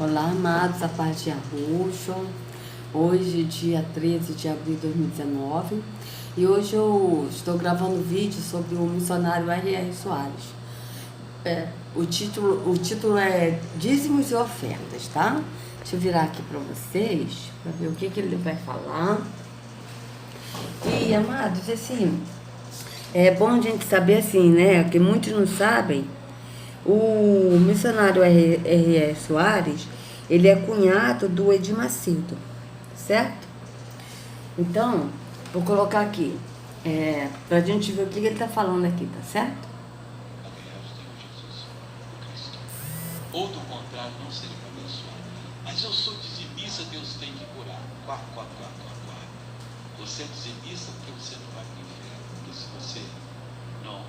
Olá, amados, a paz de Arruxo. Hoje, dia 13 de abril de 2019. E hoje eu estou gravando vídeo sobre o missionário R.R. Soares. O título é Dízimos e Ofertas, tá? Deixa eu virar aqui para vocês, para ver o que ele vai falar. E, amados, assim, é bom a gente saber assim, né? Que muitos não sabem. O missionário R.R. Soares, ele é cunhado do Edir Macedo, certo? Então, vou colocar aqui, pra gente ver o que ele tá falando aqui, tá certo? Ou do contrário, não seria abençoado. Mas eu sou dizimista, Deus tem que curar. Quá. Você é dizimista porque você não vai para o inferno. Porque se você não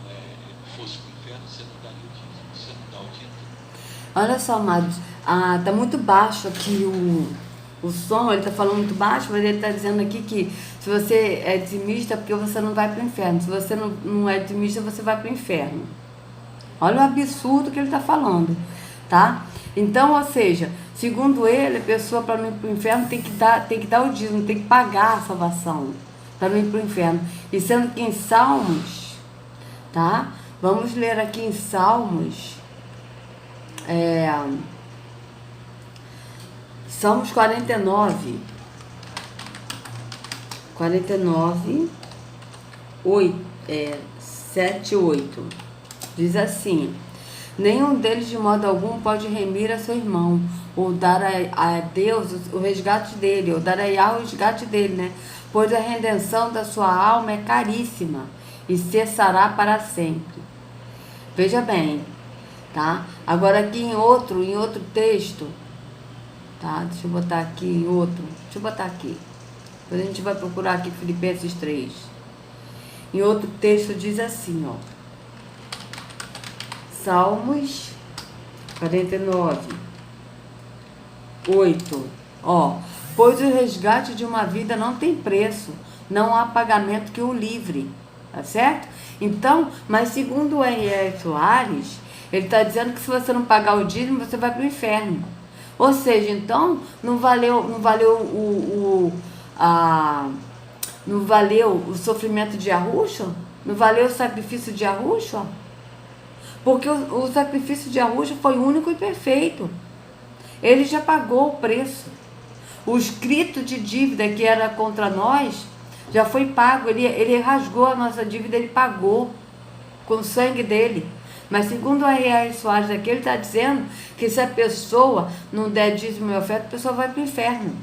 fosse para o inferno, você não daria o dízimo. Você não dá o dízimo. Olha só, amados, tá muito baixo aqui o som, ele tá falando muito baixo, mas ele tá dizendo aqui que se você é dizimista é porque você não vai para o inferno. Se você não é dizimista, você vai para o inferno. Olha o absurdo que ele tá falando, tá? Então, ou seja, segundo ele, a pessoa para não ir para o inferno tem que dar o dízimo, tem que pagar a salvação para não ir para o inferno. E sendo que em Salmos, tá? Vamos ler aqui em Salmos, Salmos 49, 7, 8. Diz assim: nenhum deles de modo algum pode remir a seu irmão, ou dar a Deus o resgate dele, ou dar a Yahweh o resgate dele, né? Pois a redenção da sua alma é caríssima e cessará para sempre. Veja bem, tá? Agora aqui em outro texto, tá? Deixa eu botar aqui em outro. Deixa eu botar aqui. Depois a gente vai procurar aqui Filipenses 3. Em outro texto diz assim, ó. Salmos 49, 8. Ó. Pois o resgate de uma vida não tem preço, não há pagamento que o livre. Tá certo? Então, mas segundo o R.R. Soares, ele está dizendo que se você não pagar o dízimo, você vai para o inferno. Ou seja, então, não valeu o sofrimento de Arruxo? Não valeu o sacrifício de Arruxo? Porque o sacrifício de Arruxo foi único e perfeito. Ele já pagou o preço. O escrito de dívida que era contra nós já foi pago. Ele rasgou a nossa dívida, ele pagou com o sangue dele. Mas segundo o R.R. Soares aqui, ele está dizendo que se a pessoa não der dízimo e oferta, a pessoa vai para o inferno.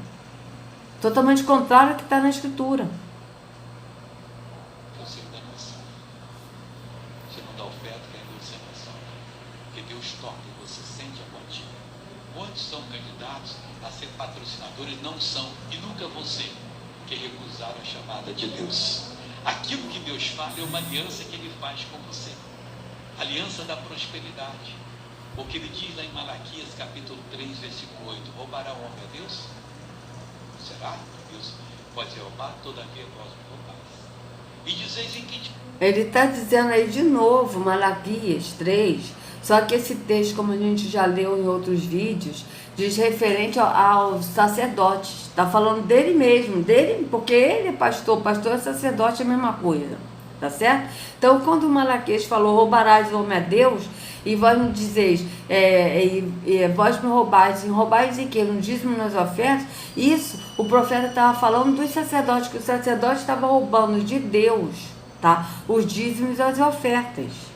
Totalmente contrário ao que está na Escritura. Você não dá noção. Você não dá oferta, que é você noção. Porque Deus toca e você sente a quantia. Muitos são candidatos a ser patrocinadores, não são, e nunca vão ser, que recusaram a chamada de Deus. Aquilo que Deus fala é uma aliança que Ele faz com você. Aliança da prosperidade. O que Ele diz lá em Malaquias, capítulo 3, versículo 8. Roubará o homem a Deus? Será que Deus pode roubar? Todavia vós me roubais. E dizeis em que... Ele está dizendo aí de novo, Malaquias 3, só que esse texto, como a gente já leu em outros vídeos, diz referente aos sacerdotes. Está falando dele mesmo, dele, porque ele é pastor e sacerdote é a mesma coisa, tá certo? Então, quando o Malaquias falou, roubarás o homem a Deus, e vós me dizeis, vós me roubais em que? No dízimo e nas ofertas, isso, o profeta estava falando dos sacerdotes, que os sacerdotes estavam roubando de Deus, tá? Os dízimos e as ofertas.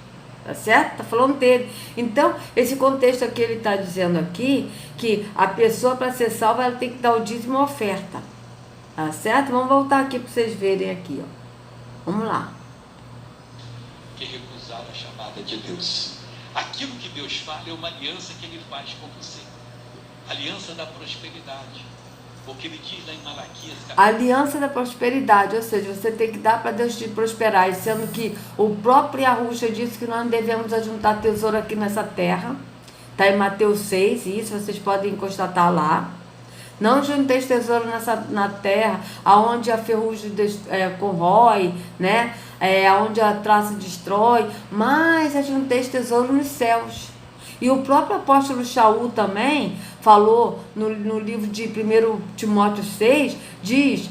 Tá certo? Tá falando dele. Então, esse contexto aqui, ele tá dizendo aqui que a pessoa, para ser salva, ela tem que dar o dízimo e a oferta. Tá certo? Vamos voltar aqui para vocês verem aqui, ó. Vamos lá. Que recusaram a chamada de Deus. Aquilo que Deus fala é uma aliança que Ele faz com você. Aliança da prosperidade. Porque Ele diz lá em Malaquias... Aliança da prosperidade, ou seja, você tem que dar para Deus te prosperar, e sendo que o próprio Arruxo disse que nós não devemos ajuntar tesouro aqui nessa terra, está em Mateus 6, e isso vocês podem constatar lá. Não junteis tesouro na terra, aonde a ferrugem corrói, né? Aonde a traça destrói, mas ajunteis tesouro nos céus. E o próprio apóstolo Shaul também falou no livro de 1 Timóteo 6, diz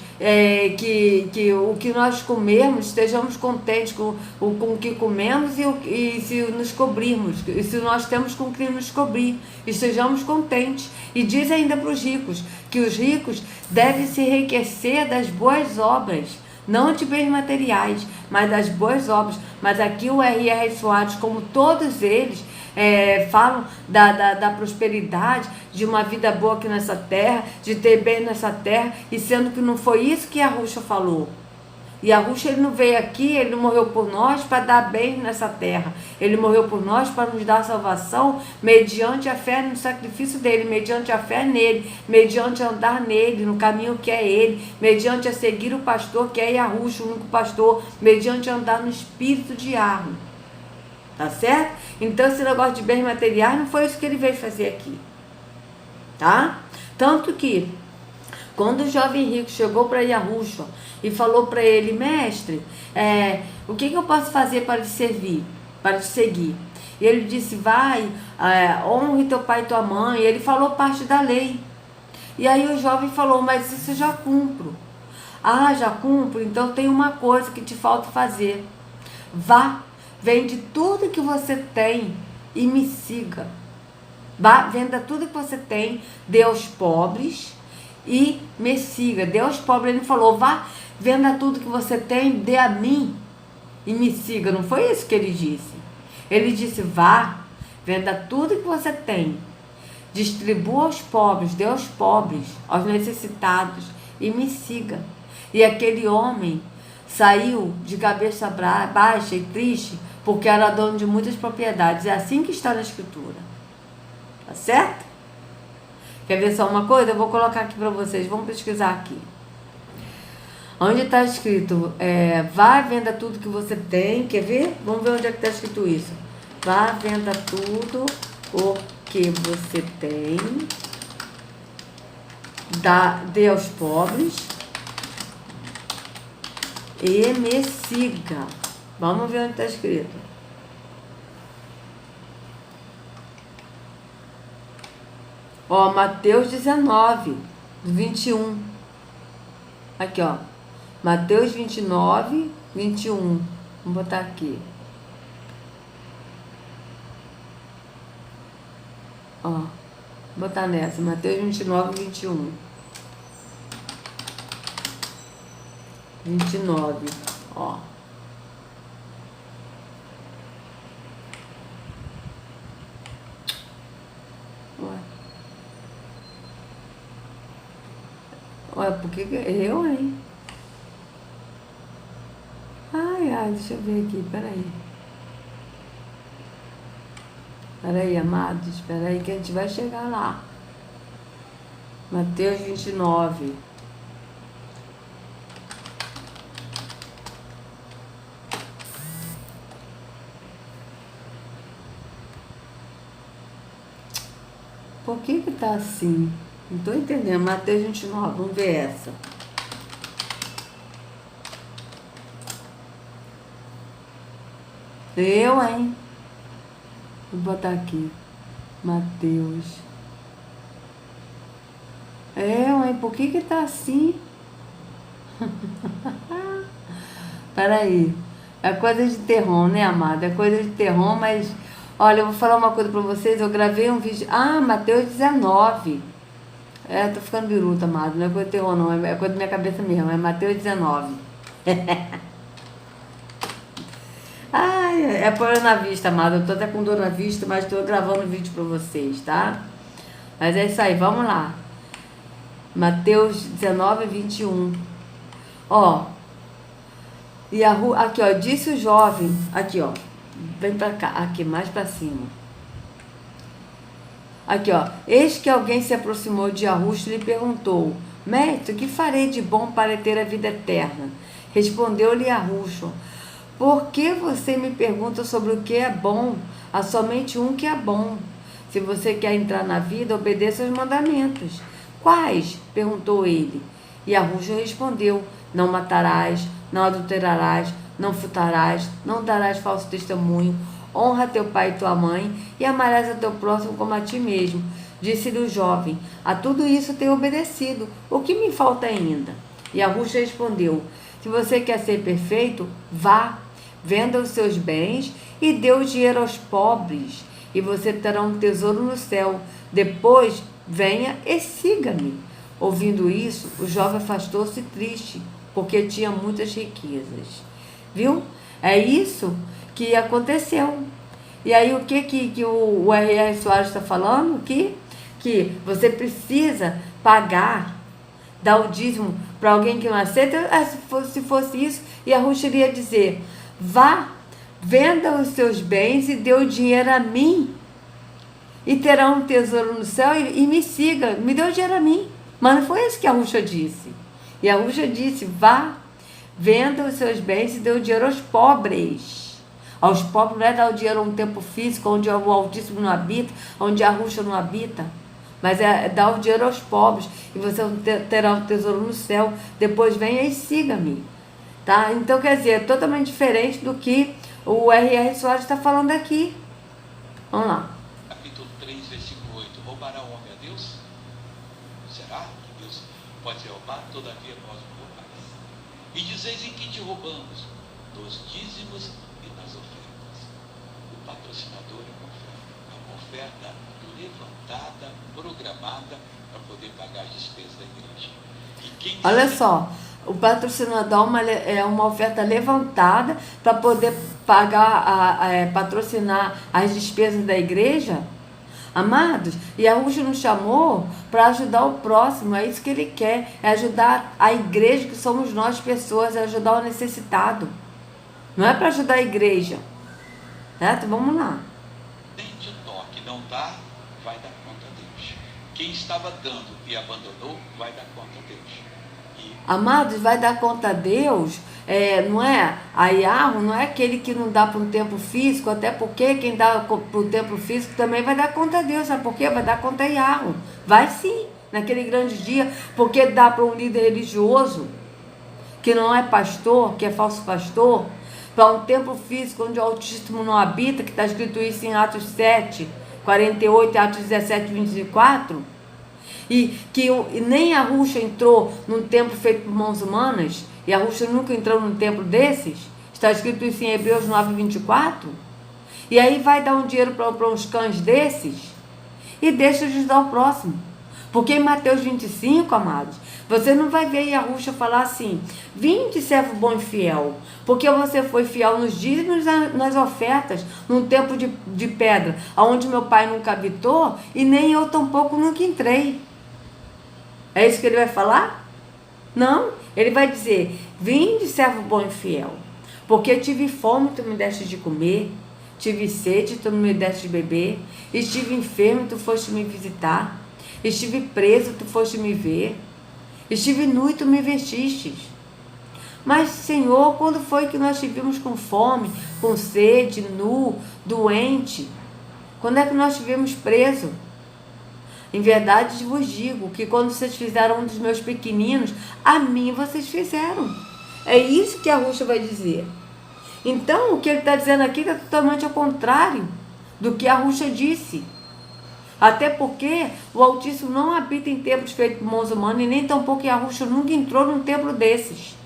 que o que nós comermos, estejamos contentes com o que comemos e se nos cobrirmos, e se nós temos com que nos cobrir, estejamos contentes. E diz ainda para os ricos, que os ricos devem se enriquecer das boas obras, não de bens materiais, mas das boas obras. Mas aqui o R.R. Soares, como todos eles, falam da prosperidade, de uma vida boa aqui nessa terra, de ter bem nessa terra, e sendo que não foi isso que Yahushua falou. Yahushua, ele não veio aqui, ele não morreu por nós para dar bem nessa terra. Ele morreu por nós para nos dar salvação mediante a fé no sacrifício dele, mediante a fé nele, mediante andar nele, no caminho que é ele, mediante a seguir o pastor que é Yahushua, o único pastor, mediante andar no espírito de Yahweh. Tá certo? Então esse negócio de bens materiais não foi isso que ele veio fazer aqui. Tá? Tanto que quando o jovem rico chegou para Yahushua e falou para ele: mestre, o que eu posso fazer para te servir, para te seguir? E ele disse: vai, honre teu pai e tua mãe. E ele falou parte da lei. E aí o jovem falou: mas isso eu já cumpro. Ah, já cumpro? Então tem uma coisa que te falta fazer. Vá, vende tudo que você tem e me siga. Vá, venda tudo que você tem, dê aos pobres e me siga. Dê aos pobres, ele falou: vá, venda tudo que você tem, dê a mim e me siga. Não foi isso que ele disse. Ele disse: vá, venda tudo que você tem, distribua aos pobres, dê aos pobres, aos necessitados e me siga. E aquele homem saiu de cabeça baixa e triste, porque era dono de muitas propriedades. É assim que está na Escritura. Tá certo? Quer ver só uma coisa? Eu vou colocar aqui para vocês. Vamos pesquisar aqui. Onde está escrito, vá, venda tudo que você tem. Quer ver? Vamos ver onde é que está escrito isso. Vá, venda tudo o que você tem. Dê aos pobres. E me siga. Vamos ver onde está escrito. Ó, Mateus 19, 21. Aqui, ó. Mateus 29, 21. Vamos botar aqui. Ó, vou botar nessa. Mateus 29, 21. 29, ó. Olha, por que eu, hein? Ai, deixa eu ver aqui, peraí. Peraí, amados, peraí que a gente vai chegar lá. Mateus 29. Por que tá assim? Não tô entendendo. Mateus 29, vamos ver essa. Eu, hein? Vou botar aqui. Mateus. Eu, hein? Por que tá assim? Peraí. É coisa de terror, né, amada? É coisa de terror, mas... Olha, eu vou falar uma coisa pra vocês. Eu gravei um vídeo... Mateus 19. Tô ficando biruta, amado. Não é coisa de terror, não. É coisa da minha cabeça mesmo. É Mateus 19. Ai, é por na vista, amado. Eu tô até com dor na vista, mas tô gravando vídeo pra vocês, tá? Mas é isso aí, vamos lá. Mateus 19, 21. Ó. Aqui, ó. Disse o jovem. Aqui, ó. Vem pra cá. Aqui, mais pra cima. Aqui, ó. Eis que alguém se aproximou de Yahushua e lhe perguntou: mestre, o que farei de bom para ter a vida eterna? Respondeu-lhe Yahushua: por que você me pergunta sobre o que é bom? Há somente um que é bom. Se você quer entrar na vida, obedeça aos mandamentos. Quais? Perguntou ele. Yahushua respondeu: não matarás, não adulterarás, não furtarás, não darás falso testemunho, honra teu pai e tua mãe, e amarás a teu próximo como a ti mesmo. Disse-lhe o jovem: a tudo isso tenho obedecido. O que me falta ainda? E a Ruxa respondeu: se você quer ser perfeito, vá, venda os seus bens e dê o dinheiro aos pobres, e você terá um tesouro no céu. Depois, venha e siga-me. Ouvindo isso, o jovem afastou-se triste, porque tinha muitas riquezas. Viu? É isso que aconteceu. E aí, o que o R.R. Soares está falando aqui? Que você precisa pagar, dar o dízimo para alguém que não aceita. Se fosse isso, e a Ruxa iria dizer: vá, venda os seus bens e dê o dinheiro a mim, e terá um tesouro no céu, e me siga, me dê o dinheiro a mim. Mas não foi isso que a Ruxa disse. E a Ruxa disse: vá, venda os seus bens e dê o dinheiro aos pobres. Aos pobres não é dar o dinheiro a um tempo físico, onde o Altíssimo não habita, onde a Ruxa não habita, mas é dar o dinheiro aos pobres, e você terá um tesouro no céu. Depois venha e siga-me. Tá? Então, quer dizer, é totalmente diferente do que o R.R. Soares está falando aqui. Vamos lá. Capítulo 3, versículo 8. Roubará o homem a Deus? Será que Deus pode ser roubado? Todavia nós não roubamos. E dizeis em que te roubamos? Dos dízimos e das ofertas. O patrocinador é uma oferta levantada, programada para poder pagar as despesas da igreja. Olha só, o patrocinador é uma oferta levantada para poder pagar, patrocinar as despesas da igreja. Amados, e a Ruxa nos chamou para ajudar o próximo, é isso que ele quer, é ajudar a igreja, que somos nós pessoas, é ajudar o necessitado. Não é para ajudar a igreja, certo? Vamos lá. Tente o toque, não dá, vai dar conta a Deus. Quem estava dando e abandonou, vai dar conta a Deus. Amados, vai dar conta a Deus, não é? A Yahweh não é aquele que não dá para um templo físico, até porque quem dá para o templo físico também vai dar conta a Deus, sabe por quê? Vai dar conta a Yahweh. Vai sim, naquele grande dia, porque dá para um líder religioso, que não é pastor, que é falso pastor, para um templo físico onde o Altíssimo não habita, que está escrito isso em Atos 7, 48, Atos 17, 24, e que nem a Ruxa entrou num templo feito por mãos humanas, e a Ruxa nunca entrou num templo desses, está escrito isso em Hebreus 9, 24, e aí vai dar um dinheiro para uns cães desses, e deixa de ajudar o próximo. Porque em Mateus 25, amados, você não vai ver a Ruxa falar assim: vinde, servo bom e fiel, porque você foi fiel nos dízimos e nas ofertas, num templo de pedra, onde meu pai nunca habitou, e nem eu tampouco nunca entrei. É isso que ele vai falar? Não, ele vai dizer: vinde, servo bom e fiel, porque tive fome, tu me deste de comer, tive sede, tu me deste de beber, estive enfermo, tu foste me visitar, estive preso, tu foste me ver, estive nu e tu me vestistes. Mas, Senhor, quando foi que nós te vimos com fome, com sede, nu, doente? Quando é que nós te vimos preso? Em verdade vos digo que quando vocês fizeram um dos meus pequeninos, a mim vocês fizeram. É isso que a Ruxa vai dizer. Então, o que ele está dizendo aqui é totalmente ao contrário do que a Ruxa disse. Até porque o Altíssimo não habita em templos feitos por mãos humanas, e nem tampouco a Ruxa nunca entrou num templo desses.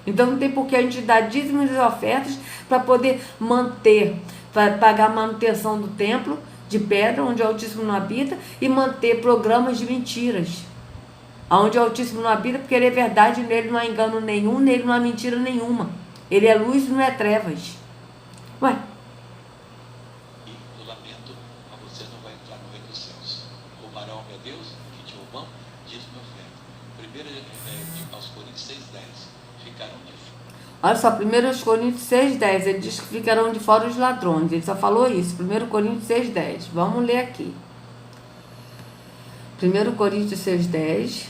Então não tem por que a gente dar dízimos e ofertas para poder manter, para pagar a manutenção do templo de pedra, onde o Altíssimo não habita, e manter programas de mentiras, onde o Altíssimo não habita, porque ele é verdade, nele não há engano nenhum, nele não há mentira nenhuma. Ele é luz e não é trevas. Ué? E o lamento, mas você não vai entrar no reino dos céus. Roubarão a Deus, que te roubam, diz minha oferta. 1 aos Coríntios 6,10. Ficarão de fora. Olha só, 1 Coríntios 6,10, ele diz que ficarão de fora os ladrões. Ele só falou isso, 1 Coríntios 6,10. Vamos ler aqui. 1 Coríntios 6,10.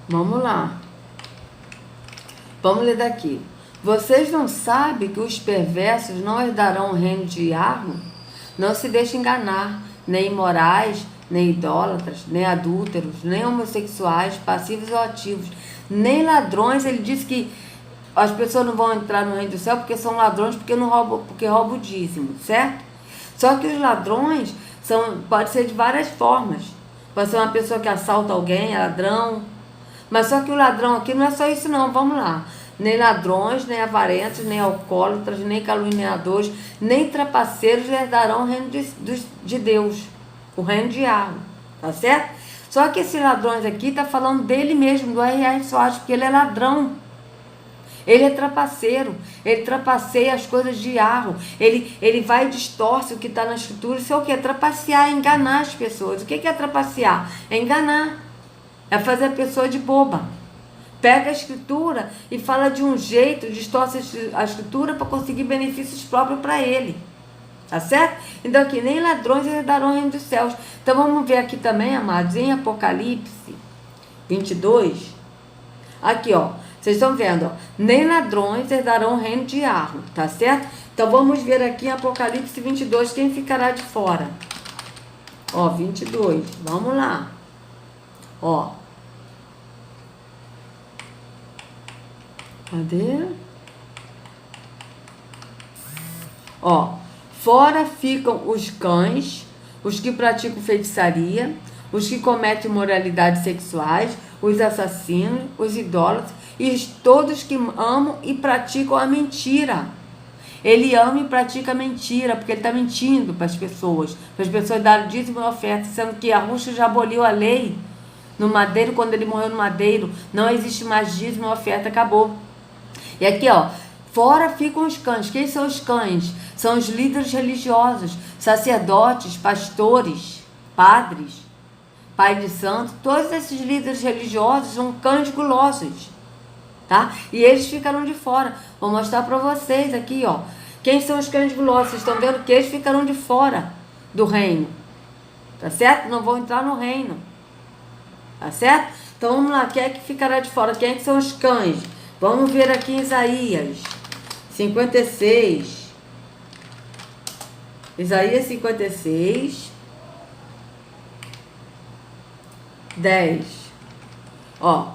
Vamos lá. Vamos ler daqui. Vocês não sabem que os perversos não herdarão o reino de Yahweh? Não se deixem enganar, nem imorais, nem idólatras, nem adúlteros, nem homossexuais, passivos ou ativos, nem ladrões. Ele disse que as pessoas não vão entrar no reino do céu porque são ladrões, porque roubam o dízimo, certo? Só que os ladrões pode ser de várias formas. Pode ser uma pessoa que assalta alguém, é ladrão. Mas só que o ladrão aqui não é só isso não, vamos lá. Nem ladrões, nem avarentos, nem alcoólatras, nem caluniadores, nem trapaceiros herdarão o reino de Deus, o reino de Yahweh, tá certo? Só que esses ladrões aqui está falando dele mesmo, do R.R. Soares, porque ele é ladrão. Ele é trapaceiro, ele trapaceia as coisas de Yahweh, ele vai e distorce o que está na escritura. Isso é o que? É trapacear, é enganar as pessoas. O que é trapacear? É enganar, é fazer a pessoa de boba. Pega a escritura e fala de um jeito, distorce a escritura para conseguir benefícios próprios para ele. Tá certo? Então aqui, nem ladrões herdarão o reino dos céus. Então vamos ver aqui também, amados, em Apocalipse 22. Aqui, ó. Vocês estão vendo, ó. Nem ladrões herdarão o reino de Yahweh. Tá certo? Então vamos ver aqui em Apocalipse 22 quem ficará de fora. Ó, 22. Vamos lá. Ó. Cadê? Ó. Fora ficam os cães, os que praticam feitiçaria, os que cometem imoralidades sexuais, os assassinos, os idólatras e todos que amam e praticam a mentira. Ele ama e pratica a mentira, porque ele está mentindo para as pessoas darem dízimo e oferta, sendo que a Rússia já aboliu a lei no madeiro. Quando ele morreu no madeiro, não existe mais dízimo e oferta, acabou. E aqui, ó, fora ficam os cães. Quem são os cães? São os líderes religiosos, sacerdotes, pastores, padres, pai de santo. Todos esses líderes religiosos são cães gulosos, tá? E eles ficaram de fora. Vou mostrar para vocês aqui, ó. Quem são os cães gulosos? Vocês estão vendo que eles ficaram de fora do reino, tá certo? Não vão entrar no reino, tá certo? Então vamos lá, quem é que ficará de fora? Quem é que são os cães? Vamos ver aqui em Isaías 56. Isaías 56, 10. Ó.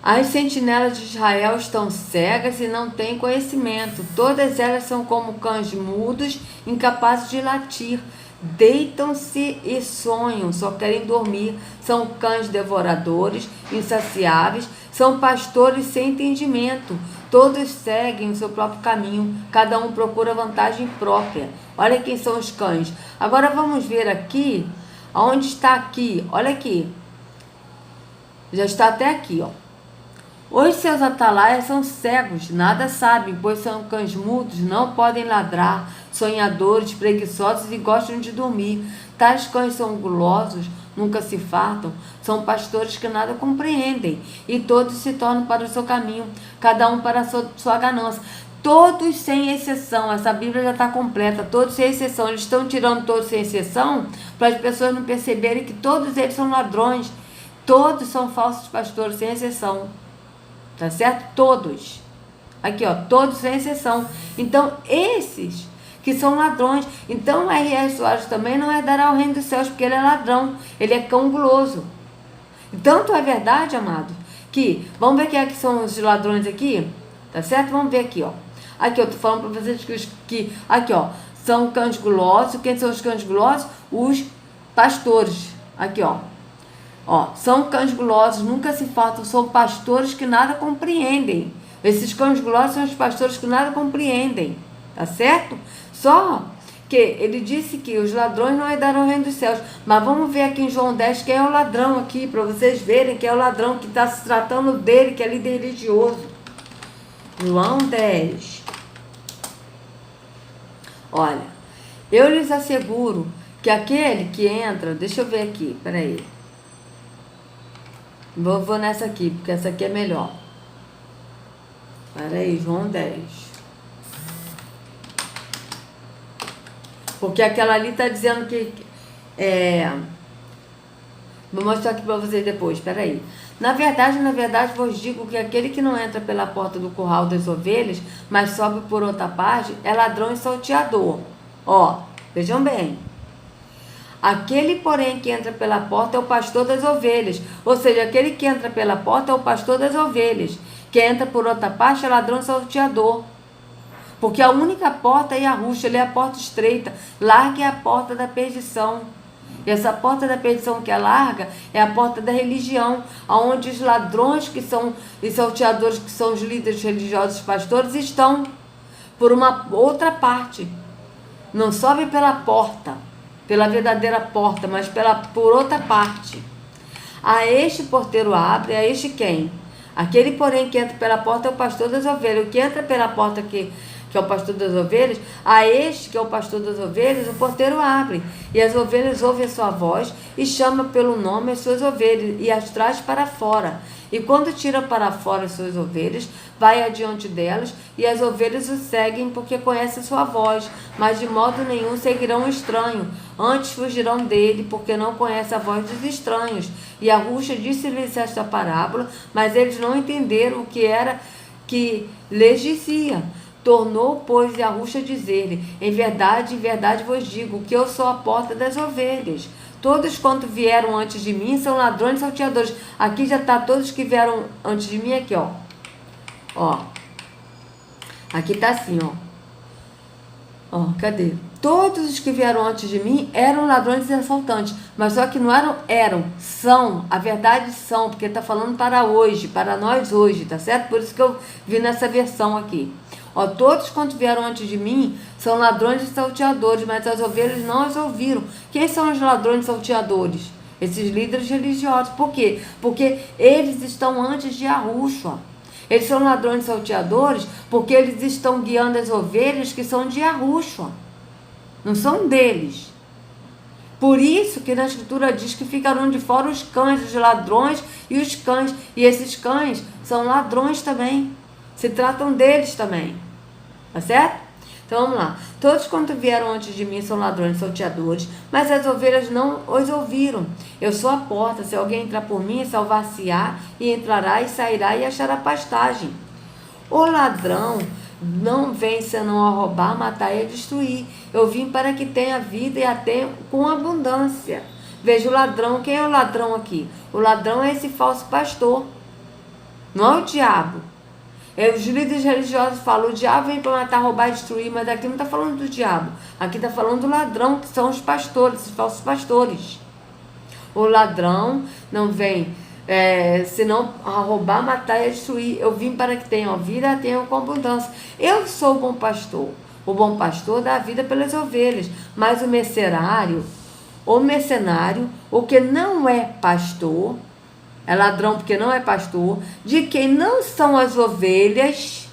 As sentinelas de Israel estão cegas e não têm conhecimento. Todas elas são como cães mudos, incapazes de latir. Deitam-se e sonham, só querem dormir. São cães devoradores, insaciáveis. São pastores sem entendimento. Todos seguem o seu próprio caminho. Cada um procura vantagem própria. Olha quem são os cães. Agora vamos ver aqui. Aonde está aqui? Olha aqui. Já está até aqui, ó. Os seus atalaias são cegos, nada sabem, pois são cães mudos, não podem ladrar, sonhadores, preguiçosos e gostam de dormir. Tais cães são gulosos, nunca se fartam, são pastores que nada compreendem, e todos se tornam para o seu caminho, cada um para a sua ganância. Todos sem exceção, essa Bíblia já está completa, todos sem exceção. Eles estão tirando todos sem exceção para as pessoas não perceberem que todos eles são ladrões, todos são falsos pastores, sem exceção. Tá certo? Todos. Aqui, ó, todos sem exceção. Então, esses que são ladrões. Então, o R.R. Soares também não herdará o reino dos céus, porque ele é ladrão, ele é cão guloso. E tanto é verdade, amado, que, vamos ver quem é que são os ladrões aqui, tá certo? Vamos ver aqui, ó. Aqui, eu tô falando para vocês que aqui, ó, são cães gulosos. Quem são os cães gulosos? Os pastores. Aqui, ó. Ó, são cães gulosos, nunca se fartam, são pastores que nada compreendem. Esses cães gulosos são os pastores que nada compreendem, tá certo? Só que ele disse que os ladrões não herdarão o reino dos céus. Mas vamos ver aqui em João 10 quem é o ladrão aqui, para vocês verem quem é o ladrão que está se tratando dele, que é líder religioso. João 10. Olha, eu lhes asseguro que aquele que entra, deixa eu ver aqui, peraí. Vou nessa aqui, porque essa aqui é melhor. Peraí, João 10. Porque aquela ali está dizendo que... Vou mostrar aqui para vocês depois, peraí. Na verdade, vos digo que aquele que não entra pela porta do curral das ovelhas, mas sobe por outra parte, é ladrão e salteador. Ó, vejam bem. Aquele, porém, que entra pela porta é o pastor das ovelhas. Ou seja, aquele que entra pela porta é o pastor das ovelhas. Quem entra por outra parte é ladrão e salteador. Porque a única porta é a ruxa, ele é a porta estreita. Larga é a porta da perdição. E essa porta da perdição que é larga é a porta da religião, onde os ladrões que são e salteadores, que são os líderes religiosos, os pastores, estão por uma outra parte. Não sobe pela porta, pela verdadeira porta, mas por outra parte. A este porteiro abre, a este quem? Aquele, porém, que entra pela porta é o pastor das ovelhas. O que entra pela porta que é o pastor das ovelhas, a este que é o pastor das ovelhas, o porteiro abre, e as ovelhas ouvem a sua voz, e chama pelo nome as suas ovelhas, e as traz para fora. E quando tira para fora as suas ovelhas, vai adiante delas, e as ovelhas o seguem, porque conhecem a sua voz, mas de modo nenhum seguirão o estranho, antes fugirão dele, porque não conhecem a voz dos estranhos. E a ruxa disse-lhes esta parábola, mas eles não entenderam o que era que lhes dizia. Tornou, pois, a ruxa a dizer-lhe: em verdade vos digo, que eu sou a porta das ovelhas. Todos quanto vieram antes de mim são ladrões e salteadores. Aqui já está todos que vieram antes de mim, aqui, ó. Ó. Aqui está assim, ó. Ó, cadê? Todos os que vieram antes de mim eram ladrões e assaltantes. Mas só que não são. A verdade são, porque está falando para hoje, para nós hoje, tá certo? Por isso que eu vi nessa versão aqui. Ó, todos quanto vieram antes de mim são ladrões e salteadores, mas as ovelhas não as ouviram. Quem são os ladrões e salteadores? Esses líderes religiosos. Por quê? Porque eles estão antes de Yahushua. Eles são ladrões e salteadores porque eles estão guiando as ovelhas que são de Yahushua. Não são deles. Por isso que na escritura diz que ficarão de fora os cães, os ladrões e os cães. E esses cães são ladrões também. Se tratam deles também. Tá certo? Então vamos lá. Todos quanto vieram antes de mim são ladrões e salteadores, mas as ovelhas não os ouviram. Eu sou a porta. Se alguém entrar por mim, salvar-se-á, e entrará e sairá e achará pastagem. O ladrão não vem senão a roubar, matar e a destruir. Eu vim para que tenha vida e a tenha com abundância. Veja o ladrão. Quem é o ladrão aqui? O ladrão é esse falso pastor. Não é o diabo. Os líderes religiosos falam, o diabo vem para matar, roubar e destruir, mas aqui não está falando do diabo. Aqui está falando do ladrão, que são os pastores, os falsos pastores. O ladrão não vem senão a roubar, matar e a destruir. Eu vim para que tenham vida e tenham com abundância. Eu sou o bom pastor. O bom pastor dá a vida pelas ovelhas, mas o mercenário, o que não é pastor, é ladrão porque não é pastor, de quem não são as ovelhas.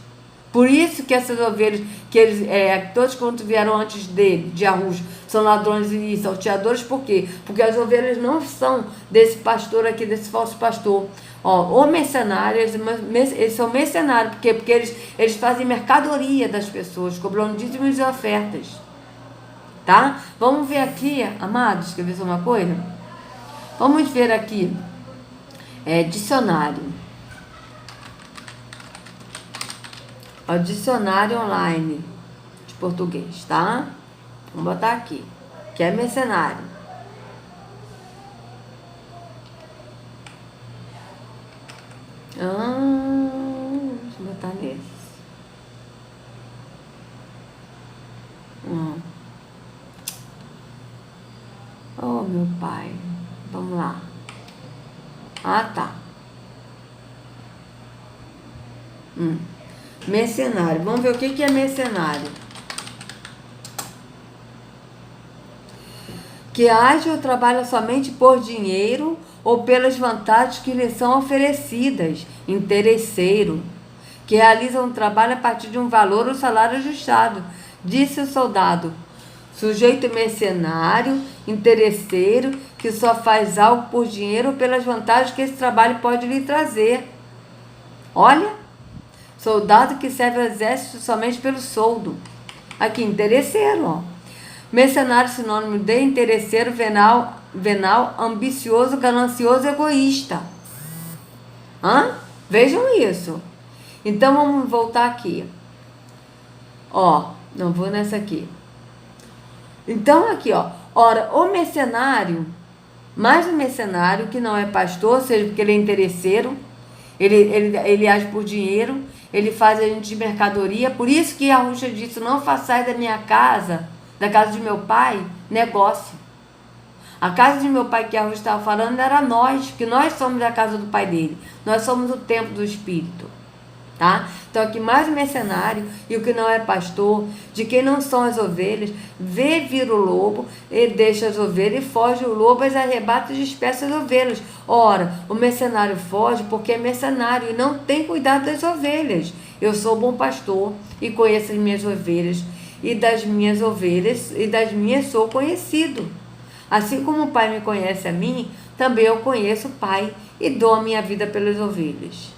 Por isso que essas ovelhas, que eles, todos quanto vieram antes dele, de Yahushua, são ladrões e salteadores. Por quê? Porque as ovelhas não são desse pastor aqui, desse falso pastor. Ó, o mercenário, eles são mercenários. Por quê? Porque eles fazem mercadoria das pessoas, cobrando dízimos e ofertas. Tá? Vamos ver aqui, amados, quer ver só uma coisa? Vamos ver aqui. Dicionário. Ó, dicionário online de português, tá? Vamos botar aqui. Que é mercenário. Deixa eu botar nesse. Oh, meu pai. Vamos lá. Ah, tá. Mercenário. Vamos ver o que é mercenário. Que age ou trabalha somente por dinheiro ou pelas vantagens que lhe são oferecidas. Interesseiro. Que realiza um trabalho a partir de um valor ou salário ajustado. Disse o soldado. Sujeito mercenário, interesseiro, que só faz algo por dinheiro ou pelas vantagens que esse trabalho pode lhe trazer. Olha, soldado que serve ao exército somente pelo soldo. Aqui, interesseiro, ó. Mercenário, sinônimo de interesseiro, venal, ambicioso, ganancioso, egoísta. Vejam isso. Então, vamos voltar aqui. Ó, não vou nessa aqui. Então, aqui, ó, Ora, o mercenário, mais um mercenário que não é pastor, seja porque ele é interesseiro, ele age por dinheiro, ele faz a gente de mercadoria. Por isso que Yahushua disse: não façais da minha casa, da casa de meu pai, negócio. A casa de meu pai que Yahushua estava falando era nós, que nós somos a casa do pai dele. Nós somos o templo do Espírito. Tá? Então aqui mais um mercenário, e o que não é pastor, de quem não são as ovelhas, vê vir o lobo, e deixa as ovelhas, e foge o lobo, as arrebata e dispersa as ovelhas. Ora, o mercenário foge porque é mercenário e não tem cuidado das ovelhas. Eu sou bom pastor e conheço as minhas ovelhas, e das minhas ovelhas, e das minhas sou conhecido. Assim como o Pai me conhece a mim, também eu conheço o Pai e dou a minha vida pelas ovelhas.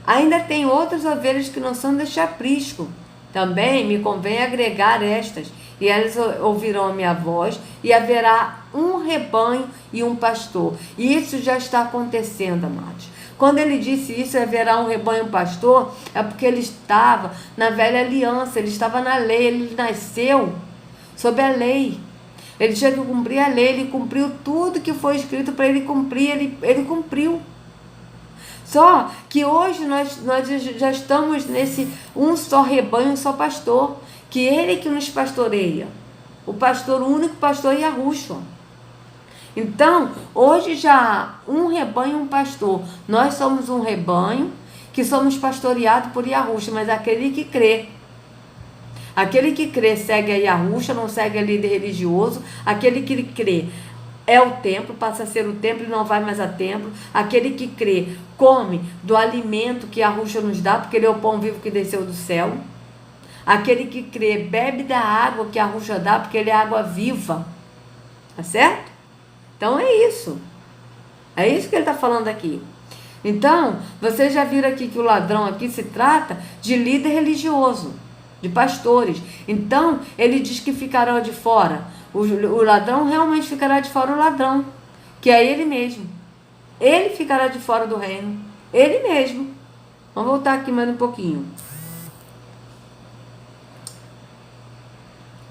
Ainda tem outras ovelhas que não são deste aprisco. Também me convém agregar estas, e elas ouvirão a minha voz, e haverá um rebanho e um pastor. E isso já está acontecendo, amados. Quando ele disse isso, haverá um rebanho e um pastor, é porque ele estava na velha aliança, ele estava na lei, ele nasceu sob a lei. Ele tinha que cumprir a lei, ele cumpriu tudo que foi escrito para ele cumprir, ele cumpriu. Só que hoje nós já estamos nesse um só rebanho, um só pastor, que ele que nos pastoreia. O pastor, o único pastor é Yahushua. Então, hoje já há um rebanho e um pastor. Nós somos um rebanho que somos pastoreados por Yahushua, mas aquele que crê. Aquele que crê segue a Yahushua, não segue a líder religioso. Aquele que crê é o templo, passa a ser o templo e não vai mais a templo. Aquele que crê come do alimento que Yahushua nos dá, porque ele é o pão vivo que desceu do céu. Aquele que crê bebe da água que Yahushua dá, porque ele é água viva. Tá certo? Então é isso. É isso que ele está falando aqui. Então, vocês já viram aqui que o ladrão aqui se trata de líder religioso, de pastores. Então, ele diz que ficará de fora. O ladrão realmente ficará de fora, o ladrão, que é ele mesmo. Ele ficará de fora do reino. Ele mesmo. Vamos voltar aqui mais um pouquinho.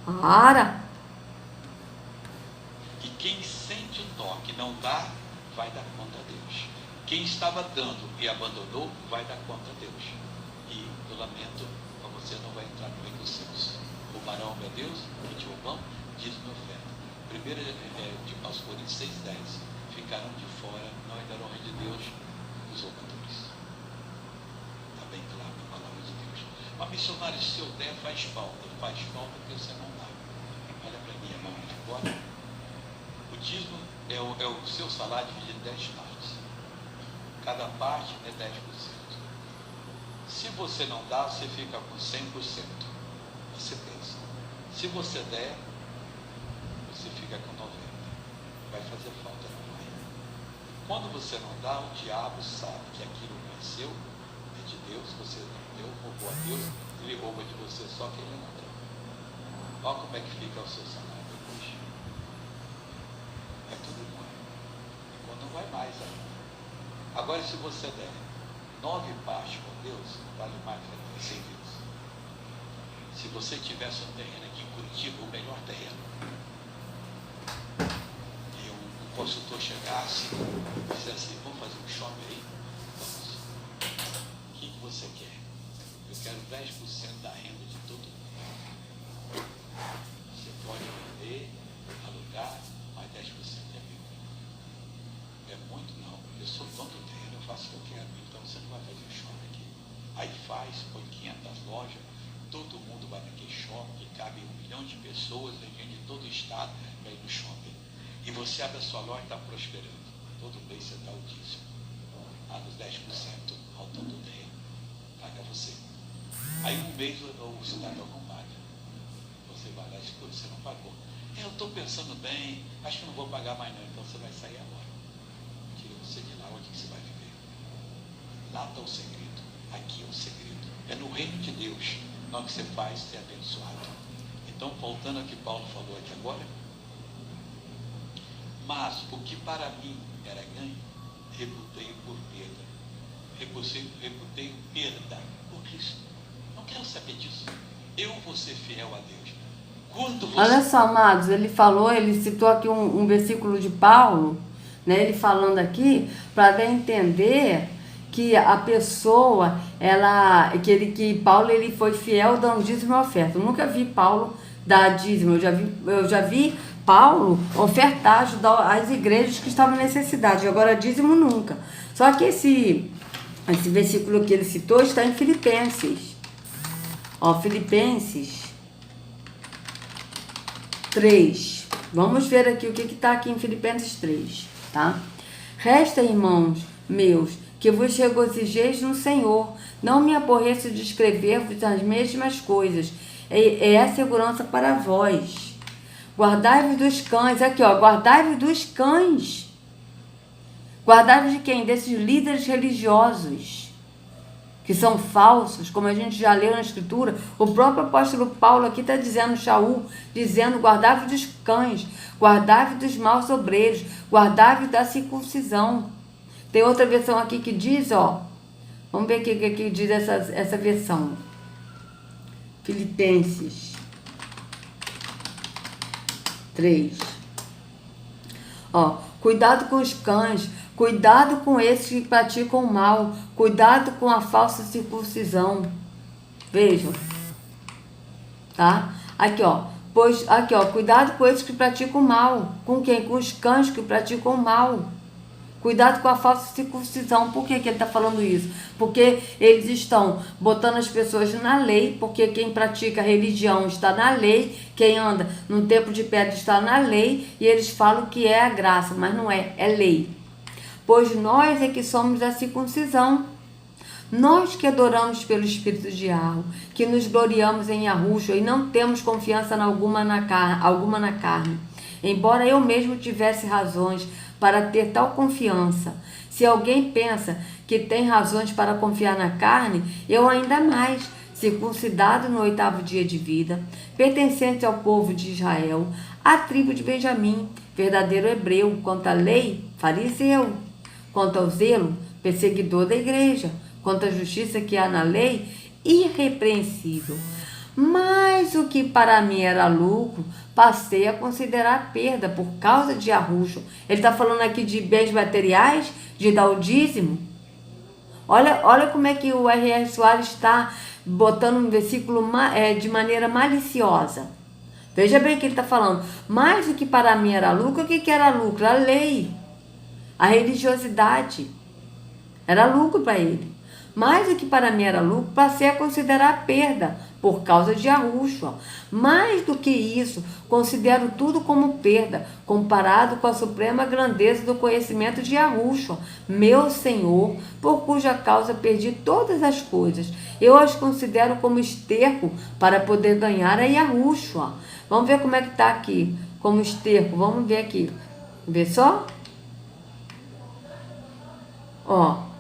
Para. E quem sente o toque e não dá, vai dar conta a Deus. Quem estava dando e abandonou, vai dar conta a Deus. E eu lamento, mas você não vai entrar no reino dos céus. Roubarão, meu Deus, que te roubam, diz o profeta. 1 aos Coríntios 6,10. Ficarão de fora, não entrarão no reino de Deus, os roubadores. Está bem claro na palavra de Deus. Mas missionário, se eu der, faz falta porque você não dá. Olha para mim, irmão, agora. O dízimo é o seu salário dividido em 10 partes. Cada parte é 10%. Se você não dá, você fica com 100%. Você pensa. Se você der, você fica com 90%. Vai fazer falta, não vai? Quando você não dá, o diabo sabe que aquilo não é seu, é de Deus, você não deu, roubou a Deus, ele rouba de você, só que ele não deu. Olha como é que fica o seu salário depois. É tudo igual. Quando não vai mais ainda. Agora, se você der 9 partes com Deus, vale mais sem Deus. Se você tivesse um terreno aqui em Curitiba, o melhor terreno, e um consultor chegasse e dissesse assim: vamos fazer um shopping aí? Vamos. O que você quer? Eu quero 10% da renda de todo mundo. Você pode vender, alugar, mas 10% é meu. É muito não. Eu sou dono do terreno, eu faço o que eu quero. Então você não vai fazer um shopping aqui. Aí faz, põe 500 lojas, todo mundo vai naquele shopping, que cabe 1 milhão de pessoas, gente de todo o estado vai no shopping. E você abre a sua loja e está prosperando. Todo mês você dá o dízimo. Nos 10% ao dono do terreno. Paga você. Aí um mês o cidadão não paga. Você vai lá e escuta, você não pagou. Eu estou pensando bem, acho que não vou pagar mais não, então você vai sair agora. Tira você de lá, onde que você vai viver? Lá está o segredo, aqui é o segredo. É no reino de Deus, não que você faz ser abençoado. Então, voltando ao que Paulo falou aqui agora, mas o que para mim era ganho, reputei por perda. Reputei perda por Cristo. Não quero saber disso. Eu vou ser fiel a Deus. Quando você... Olha só, amados, ele citou aqui um versículo de Paulo, né? Ele falando aqui, para dar a entender que a pessoa, que Paulo ele foi fiel dando dízimo e oferta. Eu nunca vi Paulo dar dízimo, eu já vi Paulo ofertar, ajudar as igrejas que estavam em necessidade, agora dízimo nunca. Só que esse versículo que ele citou está em Filipenses. Ó, Filipenses 3. Vamos ver aqui o que está aqui em Filipenses 3, tá? Resta, irmãos meus, que vos regozijeis no Senhor. Não me aborreço de escrever-vos as mesmas coisas. É a segurança para vós. Guardai-vos dos cães. Aqui, ó, guardai-vos dos cães. Guardai-vos de quem? Desses líderes religiosos, que são falsos, como a gente já leu na Escritura. O próprio apóstolo Paulo aqui está dizendo, Shaul, dizendo, guardai-vos dos cães, guardai-vos dos maus obreiros, guardai-vos da circuncisão. Tem outra versão aqui que diz, ó, vamos ver o que diz essa versão. Filipenses 3. Ó, cuidado com os cães, cuidado com esses que praticam o mal, cuidado com a falsa circuncisão. Vejam, tá? Aqui, ó, cuidado com esses que praticam o mal. Com quem? Com os cães que praticam o mal. Cuidado com a falsa circuncisão. Por que ele está falando isso? Porque eles estão botando as pessoas na lei, porque quem pratica religião está na lei, quem anda num templo de pedra está na lei, e eles falam que é a graça, mas não é, é lei. Pois nós é que somos a circuncisão. Nós que adoramos pelo espírito de Yahweh, que nos gloriamos em Yahushua e não temos confiança alguma na carne. Embora eu mesmo tivesse razões para ter tal confiança. Se alguém pensa que tem razões para confiar na carne, eu ainda mais, circuncidado no 8º dia de vida, pertencente ao povo de Israel, à tribo de Benjamim, verdadeiro hebreu, quanto à lei, fariseu, quanto ao zelo, perseguidor da igreja, quanto à justiça que há na lei, irrepreensível. Mas o que para mim era lucro, passei a considerar perda por causa de Yahushua. Ele está falando aqui de bens materiais, de dar o dízimo. Olha como é que o R.R. Soares está botando um versículo de maneira maliciosa. Veja bem o que ele está falando. Mas o que para mim era lucro, o que era lucro? A lei, a religiosidade. Era lucro para ele. Mas o que para mim era lucro, passei a considerar perda por causa de Yahushua. Mais do que isso, considero tudo como perda, comparado com a suprema grandeza do conhecimento de Yahushua, meu Senhor, por cuja causa perdi todas as coisas. Eu as considero como esterco para poder ganhar a Yahushua. Vamos ver como é que está aqui, como esterco. Vamos ver aqui. Vê só? Ó.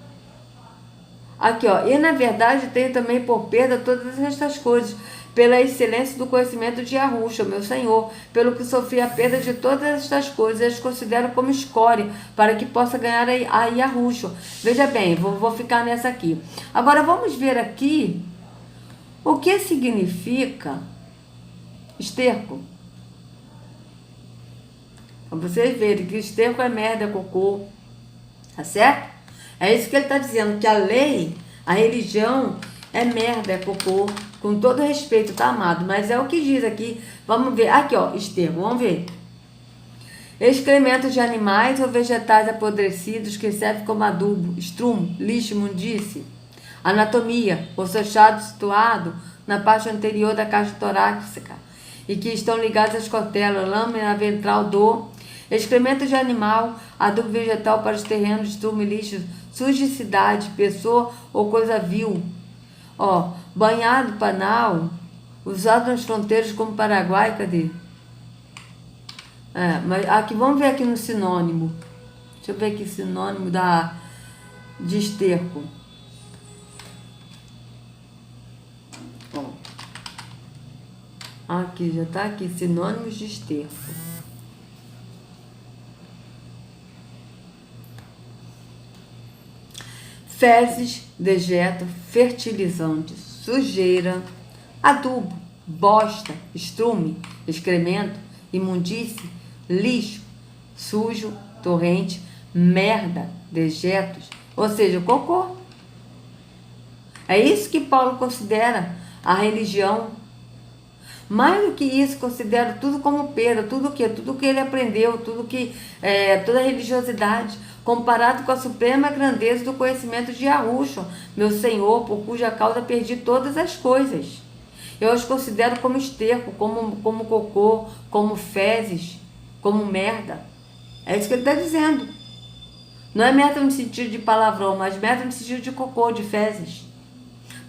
Aqui, ó, e na verdade tenho também por perda todas estas coisas, pela excelência do conhecimento de Yahushua, meu Senhor, pelo que sofri a perda de todas estas coisas, e as considero como escória, para que possa ganhar a Yahushua. Veja bem, vou ficar nessa aqui. Agora vamos ver aqui o que significa esterco. Para vocês verem que esterco é merda, é cocô, tá certo? É isso que ele está dizendo, que a lei, a religião é merda, é cocô, com todo respeito, tá, amado? Mas é o que diz aqui, vamos ver, aqui ó, esterco, vamos ver. Excrementos de animais ou vegetais apodrecidos que servem como adubo, estrumo, lixo, imundície. Anatomia, osso achado situado na parte anterior da caixa torácica e que estão ligados às costelas, lâmina ventral do excremento de animal, adubo vegetal para os terrenos, estrumo e lixo, sujicidade, pessoa ou coisa vil. Ó, banhado panal, usado nas fronteiras como Paraguai, cadê? Mas aqui, vamos ver aqui no sinônimo. Deixa eu ver aqui sinônimo de esterco. Ó. Aqui, já tá aqui, sinônimos de esterco. Fezes, dejeto, fertilizante, sujeira, adubo, bosta, estrume, excremento, imundície, lixo, sujo, torrente, merda, dejetos, ou seja, cocô. É isso que Paulo considera a religião. Mais do que isso, considera tudo como perda, tudo que ele aprendeu, toda a religiosidade, comparado com a suprema grandeza do conhecimento de Yahushua, meu Senhor, por cuja causa perdi todas as coisas. Eu os considero como esterco, como cocô, como fezes, como merda. É isso que ele está dizendo. Não é merda no sentido de palavrão, mas merda no sentido de cocô, de fezes.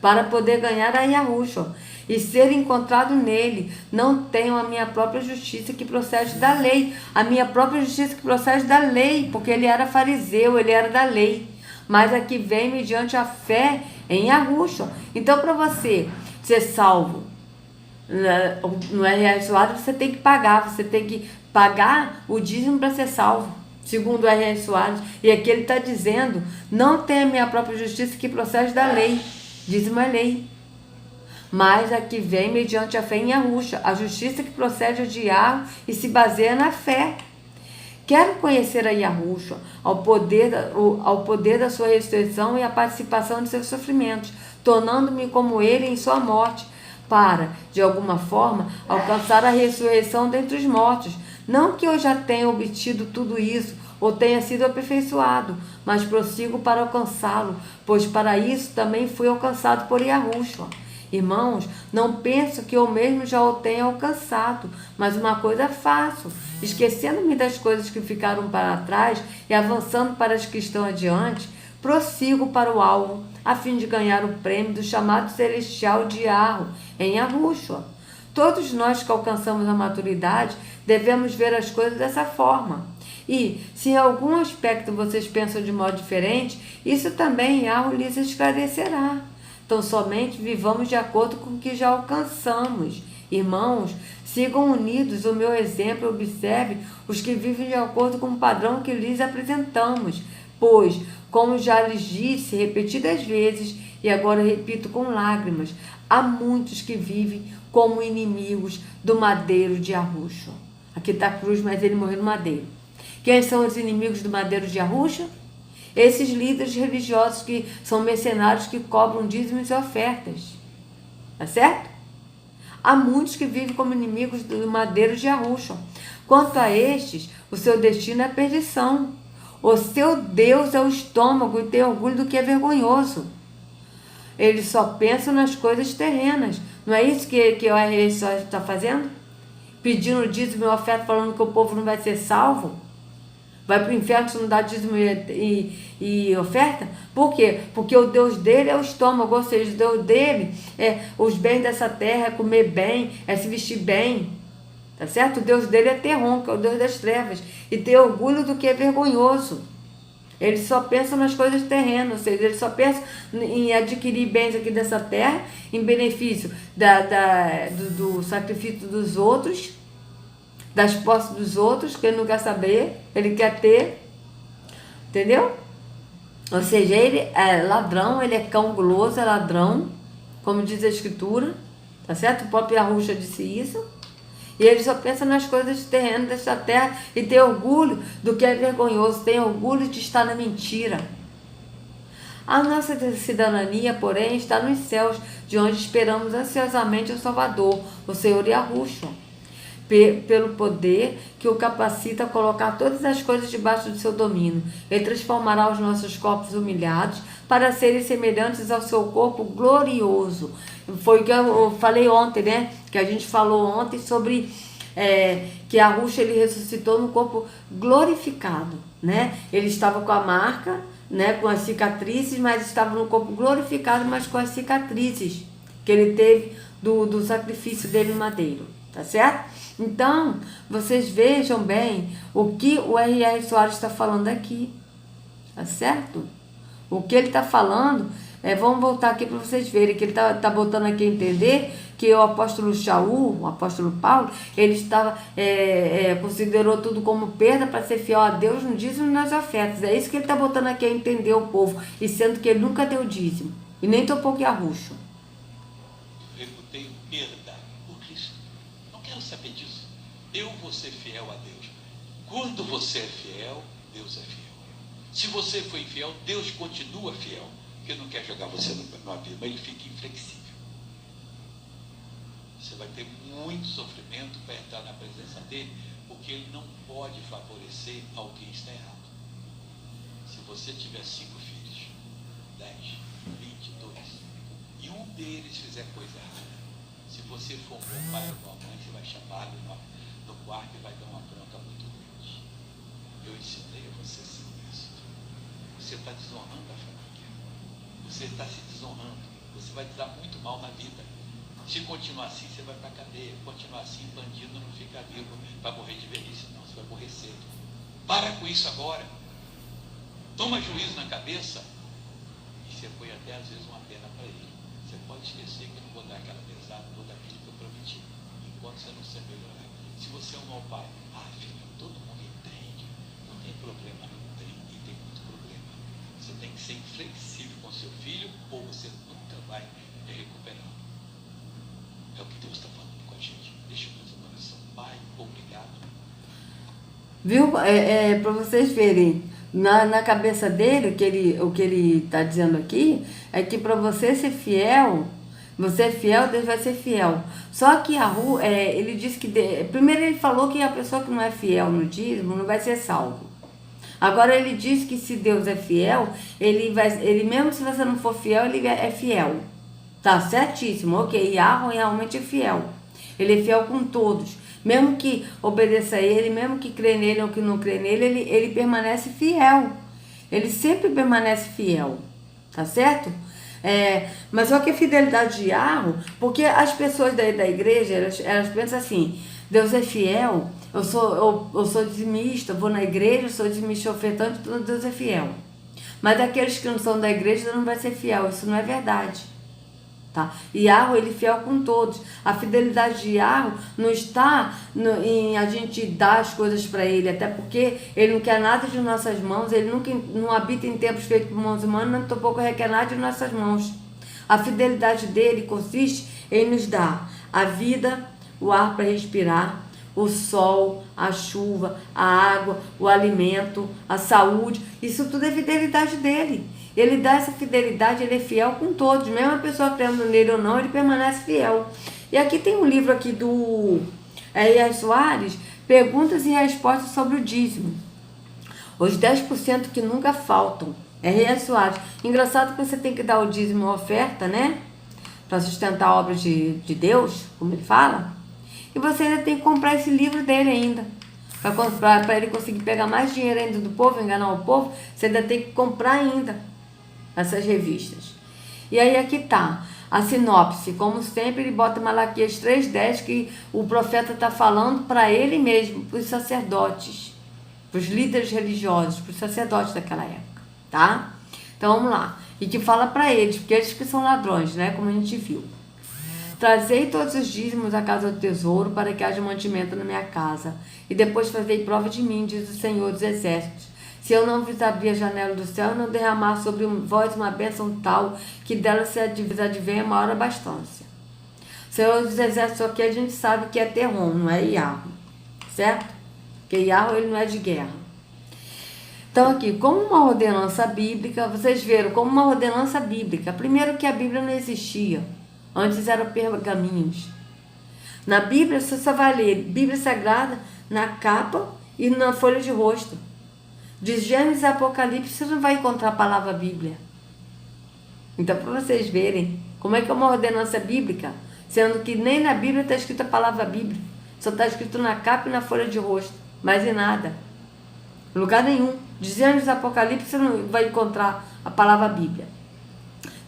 Para poder ganhar a Yahushua e ser encontrado nele, não tenho a minha própria justiça que procede da lei. A minha própria justiça que procede da lei, porque ele era fariseu, ele era da lei. Mas aqui vem mediante a fé em Yahushua. Então, para você ser salvo no R.R. Soares, você tem que pagar o dízimo para ser salvo, segundo o R.R. Soares. E aqui ele está dizendo, não tem a minha própria justiça que procede da lei. Dízimo é lei. Mas aqui vem mediante a fé em Yahushua, a justiça que procede de Yahweh e se baseia na fé. Quero conhecer a Yahushua, ao poder da sua ressurreição e a participação de seus sofrimentos, tornando-me como ele em sua morte, para, de alguma forma, alcançar a ressurreição dentre os mortos. Não que eu já tenha obtido tudo isso, ou tenha sido aperfeiçoado, mas prossigo para alcançá-lo, pois para isso também fui alcançado por Yahushua. Irmãos, não penso que eu mesmo já o tenha alcançado, mas uma coisa faço, esquecendo-me das coisas que ficaram para trás e avançando para as que estão adiante, prossigo para o alvo, a fim de ganhar o prêmio do chamado celestial de Yahweh em Yahushua. Todos nós que alcançamos a maturidade devemos ver as coisas dessa forma. E, se em algum aspecto vocês pensam de modo diferente, isso também Yahweh lhes esclarecerá. Então, somente vivamos de acordo com o que já alcançamos. Irmãos, sigam unidos o meu exemplo e observe os que vivem de acordo com o padrão que lhes apresentamos. Pois, como já lhes disse repetidas vezes, e agora repito com lágrimas, há muitos que vivem como inimigos do madeiro de Yahushua. Aqui está a cruz, mas ele morreu no madeiro. Quem são os inimigos do madeiro de Yahushua? Esses líderes religiosos que são mercenários que cobram dízimos e ofertas. Tá certo? Há muitos que vivem como inimigos do madeiro de Yahushua. Quanto a estes, o seu destino é a perdição. O seu Deus é o estômago e tem orgulho do que é vergonhoso. Eles só pensam nas coisas terrenas. Não é isso que o R.R. está fazendo? Pedindo dízimo e oferta, falando que o povo não vai ser salvo? Vai para o inferno se não dá dízimo e oferta? Por quê? Porque o Deus dele é o estômago, ou seja, o Deus dele é os bens dessa terra, é comer bem, é se vestir bem. Tá certo? O Deus dele é Terron, que é o Deus das trevas. E ter orgulho do que é vergonhoso. Ele só pensa nas coisas terrenas, ou seja, ele só pensa em adquirir bens aqui dessa terra, em benefício do sacrifício dos outros, das posses dos outros, que ele não quer saber, ele quer ter, entendeu? Ou seja, ele é ladrão, ele é cão guloso, é ladrão, como diz a Escritura, tá certo? O próprio Yahushua disse isso. E ele só pensa nas coisas terrenas desta terra e tem orgulho do que é vergonhoso, tem orgulho de estar na mentira. A nossa cidadania, porém, está nos céus, de onde esperamos ansiosamente o Salvador, o Senhor Yahushua, pelo poder que o capacita a colocar todas as coisas debaixo do seu domínio. Ele transformará os nossos corpos humilhados para serem semelhantes ao seu corpo glorioso. Foi o que eu falei ontem, né? Que a gente falou ontem sobre que Yahushua ele ressuscitou no corpo glorificado, né? Ele estava com a marca, né? Com as cicatrizes, mas estava no corpo glorificado, mas com as cicatrizes que ele teve do sacrifício dele no madeiro, tá certo? Então, vocês vejam bem o que o R.R. Soares está falando aqui, tá certo? O que ele está falando, vamos voltar aqui para vocês verem, que ele está botando aqui a entender que o apóstolo Shaul, o apóstolo Paulo, ele estava, considerou tudo como perda para ser fiel a Deus no dízimo e nas ofertas. É isso que ele está botando aqui a entender o povo, e sendo que ele nunca deu dízimo, e nem topou que Yahushua. Reputei perda quero saber disso. Eu vou ser fiel a Deus. Quando você é fiel, Deus é fiel. Se você for infiel, Deus continua fiel. Porque não quer jogar você no abismo, ele fica inflexível. Você vai ter muito sofrimento para entrar na presença dele, porque ele não pode favorecer alguém que está errado. Se você tiver 5 filhos, 10, 22, e um deles fizer coisa errada, se você for um bom pai ou uma mãe, você vai chamá-lo no quarto e vai dar uma bronca muito grande. Eu ensinei a você assim isso. Você está desonrando a família. Você está se desonrando. Você vai te dar muito mal na vida. Se continuar assim, você vai para a cadeia. Continuar assim, bandido não fica vivo. Vai morrer de velhice, não. Você vai morrer cedo. Para com isso agora. Toma juízo na cabeça. E você põe até às vezes uma pena para ele. Você pode esquecer que eu não vou dar aquela pesada, não vou dar aquilo que eu prometi. Enquanto você não se melhorar. Se você é um mau pai, filho, todo mundo entende. Não tem problema, não tem. E tem muito problema. Você tem que ser inflexível com seu filho ou você nunca vai recuperar. É o que Deus está falando com a gente. Deixa eu fazer uma oração. Pai, obrigado. Viu? Para vocês verem, na cabeça dele, o que ele está dizendo aqui, é que para você ser fiel, você é fiel, Deus vai ser fiel. Só que ele disse que... primeiro ele falou que a pessoa que não é fiel no dízimo não vai ser salvo. Agora ele diz que se Deus é fiel, ele mesmo se você não for fiel, ele é fiel. Tá certíssimo, ok. Yahweh realmente é fiel. Ele é fiel com todos. Mesmo que obedeça a ele, mesmo que crê nele ou que não crê nele, ele permanece fiel. Ele sempre permanece fiel. Tá certo? Mas só que a fidelidade de Yahweh, porque as pessoas da igreja, elas pensam assim: Deus é fiel, eu sou dizimista, vou na igreja, sou dizimista ofertante, então Deus é fiel. Mas aqueles que não são da igreja não vai ser fiel. Isso não é verdade. Tá? Yahweh, ele é fiel com todos. A fidelidade de Yahweh não está em a gente dar as coisas para ele, até porque ele não quer nada de nossas mãos, ele não habita em templos feitos por mãos humanas, nem tampouco requer nada de nossas mãos. A fidelidade dele consiste em nos dar a vida, o ar para respirar, o sol, a chuva, a água, o alimento, a saúde. Isso tudo é fidelidade dele. Ele dá essa fidelidade, ele é fiel com todos. Mesmo a pessoa crendo nele ou não, ele permanece fiel. E aqui tem um livro aqui do R.R. Soares, Perguntas e Respostas sobre o Dízimo. Os 10% que nunca faltam. R.R. Soares. Engraçado que você tem que dar o dízimo a oferta, né? Para sustentar a obra de Deus, como ele fala. E você ainda tem que comprar esse livro dele ainda. Para ele conseguir pegar mais dinheiro ainda do povo, enganar o povo, você ainda tem que comprar ainda essas revistas. E aí aqui tá a sinopse. Como sempre, ele bota Malaquias 3:10, que o profeta está falando para ele mesmo, para os sacerdotes, para os líderes religiosos, para os sacerdotes daquela época, tá? Então vamos lá. E que fala para eles, porque eles que são ladrões, né? Como a gente viu. Trazei todos os dízimos à casa do tesouro, para que haja mantimento na minha casa. E depois fazei prova de mim, diz o Senhor dos Exércitos. Se eu não vos abrir a janela do céu, e não derramar sobre vós uma bênção tal, que dela se advenha maior abastança. O Senhor dos Exércitos aqui a gente sabe que é Terron, não é Yahweh, certo? Porque Yahweh ele não é de guerra. Então aqui, como uma ordenança bíblica, vocês viram, como uma ordenança bíblica. Primeiro que a Bíblia não existia. Antes eram pergaminhos. Na Bíblia, você só vai ler Bíblia Sagrada na capa e na folha de rosto. De Gênesis a Apocalipse, você não vai encontrar a palavra Bíblia. Então, para vocês verem como é que é uma ordenança bíblica, sendo que nem na Bíblia está escrita a palavra Bíblia. Só está escrito na capa e na folha de rosto. Mas em nada. Em lugar nenhum. De Gênesis a Apocalipse, você não vai encontrar a palavra Bíblia.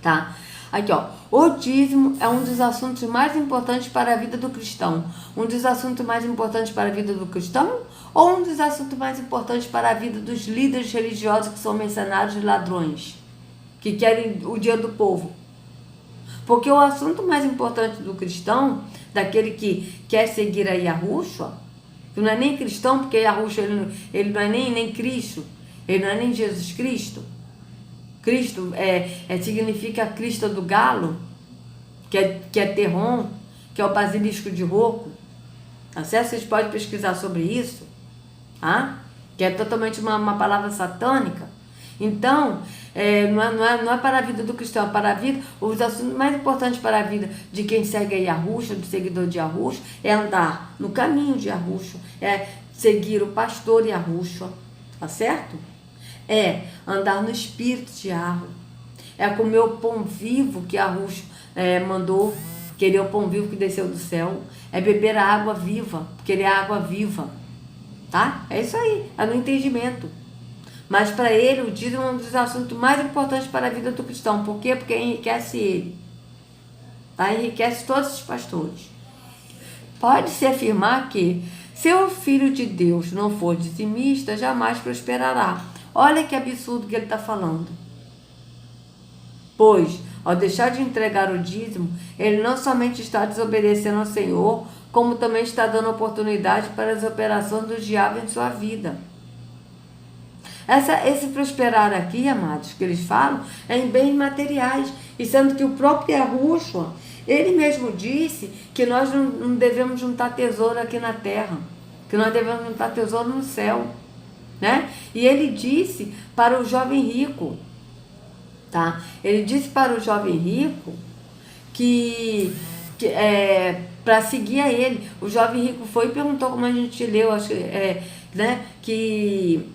Tá? Aqui, ó. O dízimo é um dos assuntos mais importantes para a vida do cristão. Um dos assuntos mais importantes para a vida do cristão? Ou um dos assuntos mais importantes para a vida dos líderes religiosos que são mercenários e ladrões? Que querem o dinheiro do povo? Porque o assunto mais importante do cristão, daquele que quer seguir a Yahushua, que não é nem cristão, porque Yahushua ele não é nem Cristo, ele não é nem Jesus Cristo. Cristo significa Cristo do galo, que é Terron, que é o basilisco de Roco. Tá certo? Vocês podem pesquisar sobre isso, tá? Que é totalmente uma palavra satânica. Então, não é para a vida do cristão, é para a vida. Os assuntos mais importantes para a vida de quem segue a Yahushua, do seguidor de Yahushua, é andar no caminho de Yahushua, é seguir o pastor Yahushua, tá certo? É andar no espírito de Yahushua, é comer o pão vivo que Yahushua mandou, que ele é o pão vivo que desceu do céu, é beber a água viva, porque ele é a água viva, tá? É isso aí, é no entendimento. Mas para ele, o dízimo é um dos assuntos mais importantes para a vida do cristão. Por quê? Porque enriquece ele. Tá? Enriquece todos os pastores. Pode-se afirmar que, se o filho de Deus não for dizimista, jamais prosperará. Olha que absurdo que ele está falando. Pois, ao deixar de entregar o dízimo, ele não somente está desobedecendo ao Senhor, como também está dando oportunidade para as operações do diabo em sua vida. Esse prosperar aqui, amados, que eles falam, é em bens materiais. E sendo que o próprio Yahushua, ele mesmo disse que nós não devemos juntar tesouro aqui na terra, que nós devemos juntar tesouro no céu, né? E ele disse para o jovem rico, tá? Ele disse para o jovem rico que para seguir a ele. O jovem rico foi e perguntou, como a gente leu, acho que né? Que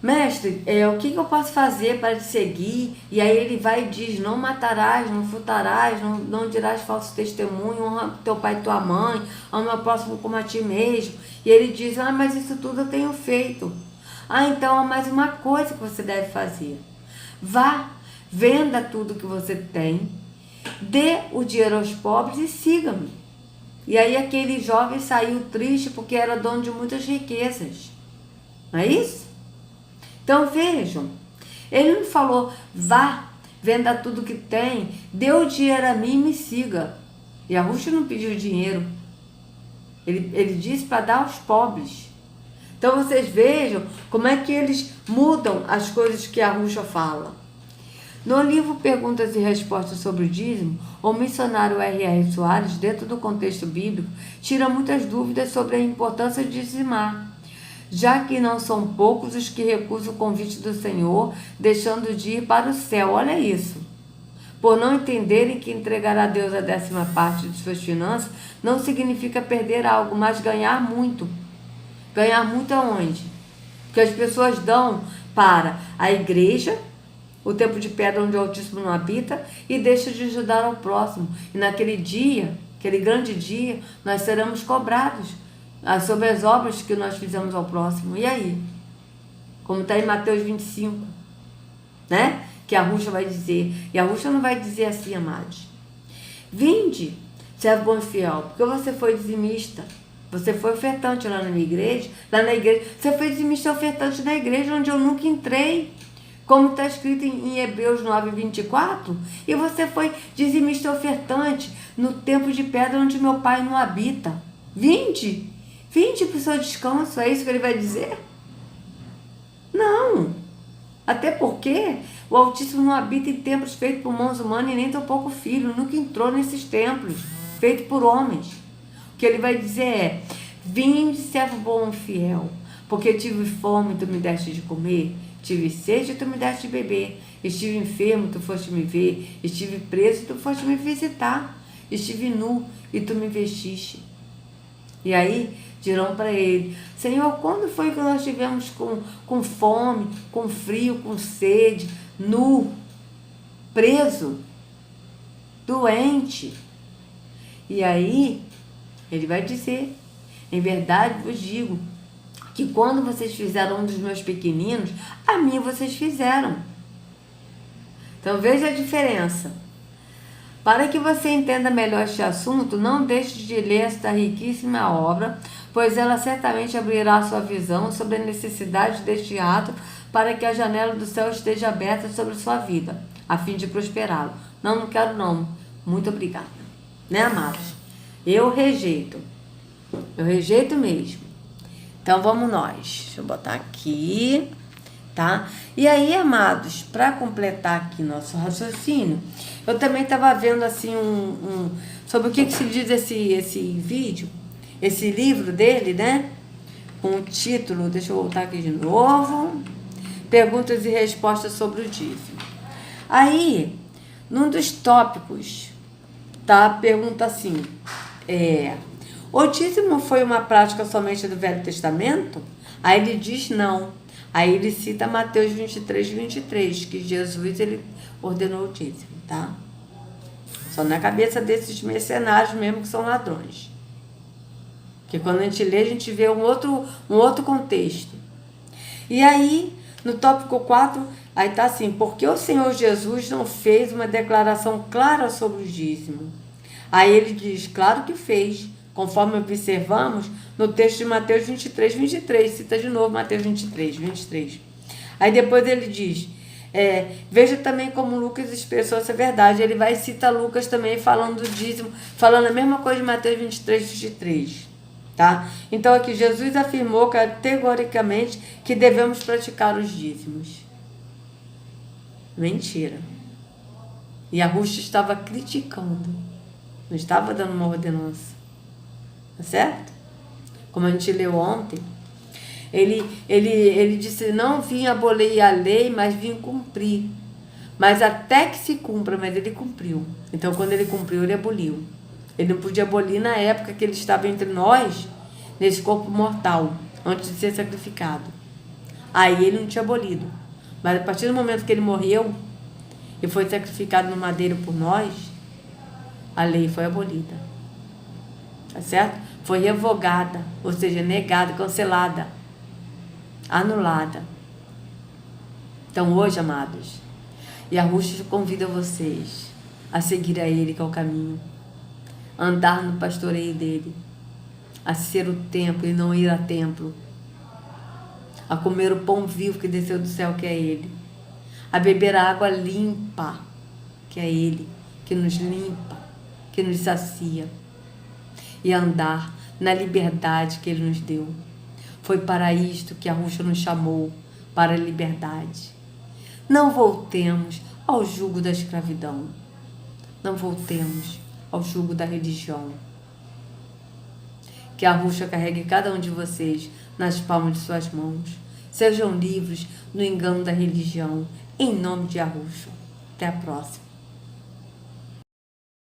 mestre, o que eu posso fazer para te seguir? E aí ele vai e diz: não matarás, não furtarás, não dirás falso testemunho, honra teu pai e tua mãe, ama o próximo como a ti mesmo. E ele diz: mas isso tudo eu tenho feito. Então há mais uma coisa que você deve fazer. Vá, venda tudo que você tem, dê o dinheiro aos pobres e siga-me. E aí aquele jovem saiu triste porque era dono de muitas riquezas. Não é isso? Então vejam, ele não falou: vá, venda tudo que tem, dê o dinheiro a mim e me siga. E a Yahushua não pediu dinheiro. Ele disse para dar aos pobres. Então vocês vejam como é que eles mudam as coisas que a Yahushua fala. No livro Perguntas e Respostas sobre o Dízimo, o missionário R.R. Soares, dentro do contexto bíblico, tira muitas dúvidas sobre a importância de dizimar, já que não são poucos os que recusam o convite do Senhor, deixando de ir para o céu. Olha isso. Por não entenderem que entregar a Deus a 10ª parte de suas finanças não significa perder algo, mas ganhar muito. Ganhar muito aonde? Porque as pessoas dão para a igreja, o templo de pedra onde o Altíssimo não habita, e deixa de ajudar ao próximo. E naquele dia, aquele grande dia, nós seremos cobrados sobre as obras que nós fizemos ao próximo. E aí? Como está em Mateus 25, né? Que a Yahushua vai dizer. E a Yahushua não vai dizer assim, amados: vinde, servo bom e fiel, porque você foi dizimista, você foi ofertante lá na minha igreja, você foi dizimista e ofertante na igreja onde eu nunca entrei, como está escrito em Hebreus 9:24, e você foi dizimista e ofertante no templo de pedra onde meu pai não habita. Vinde para o seu descanso, é isso que ele vai dizer? Não. Até porque o Altíssimo não habita em templos feitos por mãos humanas e nem tampouco filho, nunca entrou nesses templos feitos por homens. O que ele vai dizer é: vinde, servo bom e fiel, porque tive fome e tu me deste de comer, tive sede e tu me deste de beber, estive enfermo e tu foste me ver, estive preso e tu foste me visitar, estive nu e tu me vestiste. E aí dirão para ele: Senhor, quando foi que nós estivemos com fome, com frio, com sede, nu, preso, doente? E aí ele vai dizer: em verdade vos digo que quando vocês fizeram um dos meus pequeninos, a mim vocês fizeram. Então veja a diferença. Para que você entenda melhor este assunto, não deixe de ler esta riquíssima obra, pois ela certamente abrirá a sua visão sobre a necessidade deste ato para que a janela do céu esteja aberta sobre sua vida, a fim de prosperá-lo. Não quero não. Muito obrigada. Né, amados? Eu rejeito mesmo. Então vamos nós. Deixa eu botar aqui. tá? E aí, amados, para completar aqui nosso raciocínio, eu também estava vendo assim sobre o que se diz esse vídeo, esse livro dele, né? Com o título, deixa eu voltar aqui de novo, Perguntas e Respostas sobre o Dízimo. Aí, num dos tópicos, tá? Pergunta assim, o dízimo foi uma prática somente do Velho Testamento? Aí ele diz não. Aí ele cita Mateus 23, que Jesus ele ordenou o dízimo, tá? Só na cabeça desses mercenários mesmo que são ladrões. Porque quando a gente lê, a gente vê um outro contexto. E aí, no tópico 4, aí tá assim, porque o Senhor Jesus não fez uma declaração clara sobre o dízimo? Aí ele diz, claro que fez, conforme observamos no texto de Mateus 23, cita de novo Mateus 23. Aí depois ele diz, veja também como Lucas expressou essa verdade. Ele vai e cita Lucas também falando do dízimo, falando a mesma coisa de Mateus 23. Tá? Então aqui Jesus afirmou categoricamente que devemos praticar os dízimos. Mentira. E a Ruth estava criticando, não estava dando uma ordenança. Tá certo? Como a gente leu ontem, ele disse, não vim abolir a lei, mas vim cumprir. Mas até que se cumpra, mas ele cumpriu. Então, quando ele cumpriu, ele aboliu. Ele não podia abolir na época que ele estava entre nós, nesse corpo mortal, antes de ser sacrificado. Aí ele não tinha abolido. Mas a partir do momento que ele morreu e foi sacrificado no madeiro por nós, a lei foi abolida. Tá certo? Foi revogada, ou seja, negada, cancelada, anulada. Então hoje, amados, e a Ruth convida vocês a seguir a Ele, que é o caminho, a andar no pastoreio dele, a ser o templo e não ir a templo, a comer o pão vivo que desceu do céu, que é Ele, a beber a água limpa, que é Ele, que nos limpa, que nos sacia, e andar na liberdade que Ele nos deu. Foi para isto que a Ruth nos chamou, para a liberdade. Não voltemos ao jugo da escravidão. Não voltemos ao jugo da religião. Que a Ruth carregue cada um de vocês nas palmas de suas mãos. Sejam livres do engano da religião. Em nome de Arusha. Até a próxima.